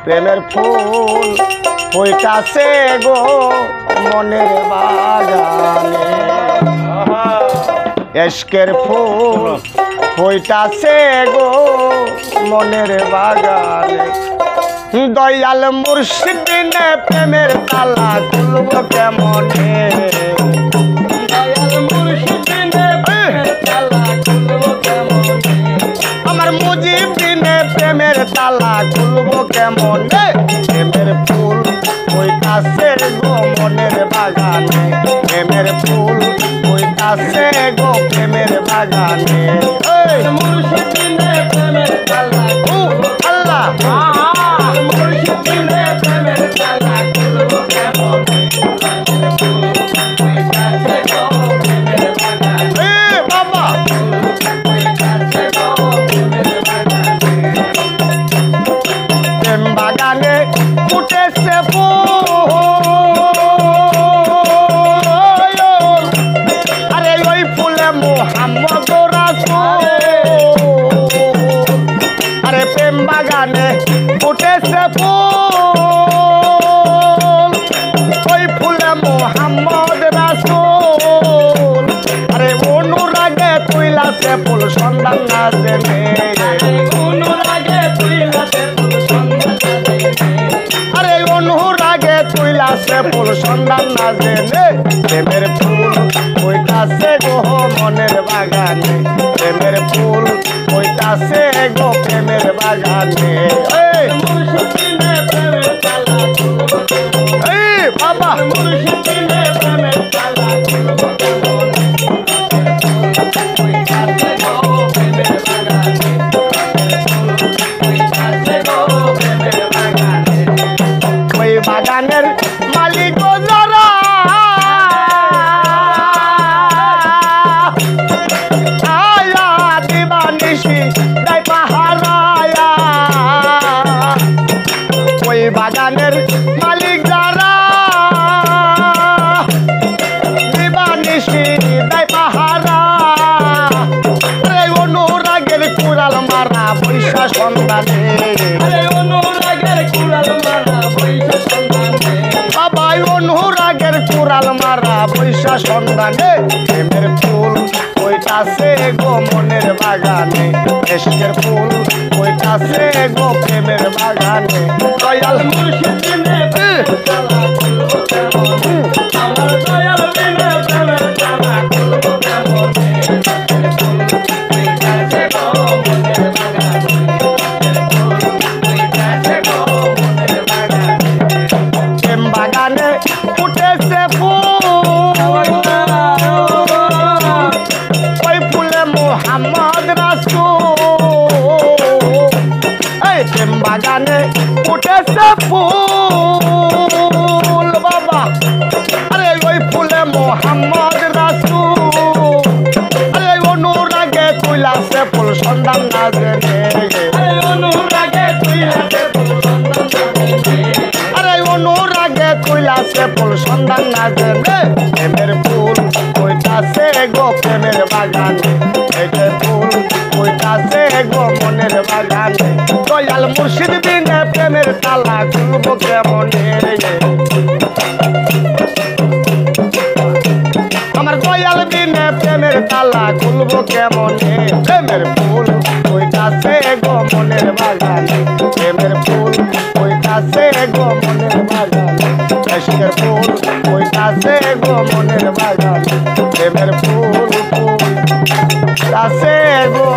প্রেমের ফুল হইতাছে গো মনের বাগানে এশকের ফুল হইতাছে গো মনের বাগানে দয়াল মুর্শিদ বিনে প্রেমের তালা খুলব কেমনে দয়াল মুর্শিদ বিনে প্রেমের তালা খুলব কেমনে আমার মুজিব বিনে প্রেমের তালা খুলব কেমনে প্রেমের ফুল হইতাছে গো মনের বাগানে প্রেমের ফুল হইতাছে গো প্রেমের বাগানে মুর্শিদ বিনে প্রেমের তালা আল্লাহ মুর্শিদ বিনে প্রেমের তালা খুলব কেমনে বাবা প্রেম বাগানে ফুটেছে ফুল আরে ওই ফুলে মুহাম্মদ রাসূল আরে প্রেম বাগানে ফুটেছে ফুল ওই ফুলে মুহাম্মদ রাসূল আরে অনুরাগে তুইলাছে ফুল সন্ধান না জেনে অনুরাগে তুইলাছে ফুল সন্ধান না জেনে আরে অনুরাগে তুইলাছে ফুল সন্ধান না জেনে প্রেমের ফুল হইতাছে গো মনের বাগানে প্রেমের ফুল হইতাছে গো প্রেমের বাগানে মুর্শিদ বিনে প্রেমের তালা খুলব কেমনে বাবা মুর্শিদ বিনে প্রেমের তালা খুলব কেমনে হইতাছে গো প্রেমের বাগানে হইতাছে গো প্রেমের বাগানে ওই বাগানের মালিক গো যারা আয়া দিবানিশি দাই পাহারায়া ওই বাগানের মালিক যারা দিবানিশি দাই পাহারা রে অনুরাগের কুড়াল মারা বৈশা সন্তানে রে অনুরাগের কুড়াল মারা বৈশা সন্তানে বাবা অনুরাগের কুড়াল মারা বৈশা সন্তানে প্রেমের ফুল হইতাছে গো মনের বাগানে এশকের ফুল হইতাছে গো প্রেমের বাগানে দয়াল মুর্শিদ বিনে প্রেমের তালা খুলব কেমনে আমার দয়াল বিনে প্রেমের তালা খুলব কেমনে হইতাছে গো মনের বাগানে হইতাছে গো মনের বাগানে প্রেম বাগানে ফুটেছে ফুল ওই ফুলে মুহাম্মদ রাসূল এই প্রেম বাগানে ফুটেছে ফুল বাবা আরে ওই ফুলে মুহাম্মদ রাসূল আরে অনুরাগে তুইলাছে ফুল সন্ধান না জেনে আরে অনুরাগে তুইলাছে ফুল সন্ধান না জেনে আরে অনুরাগে তুইলাছে ফুল সন্ধান না জেনে প্রেমের ফুল হইতাছে গো প্রেমের বাগানে এতে ফুল হইতাছে গো মনের বাগানে দয়াল মুর্শিদ বিনে প্রেমের তালা খুলব কেমনে আমার দয়াল বিনে প্রেমের তালা খুলব কেমনে প্রেমের ফুল হইতাছে গো মনের বাগানে প্রেমের ফুল হইতাছে গো মনের বাগানে এশকের ফুল হইতাছে গো মনের বাগানে প্রেমের ফুল হইতাছে গো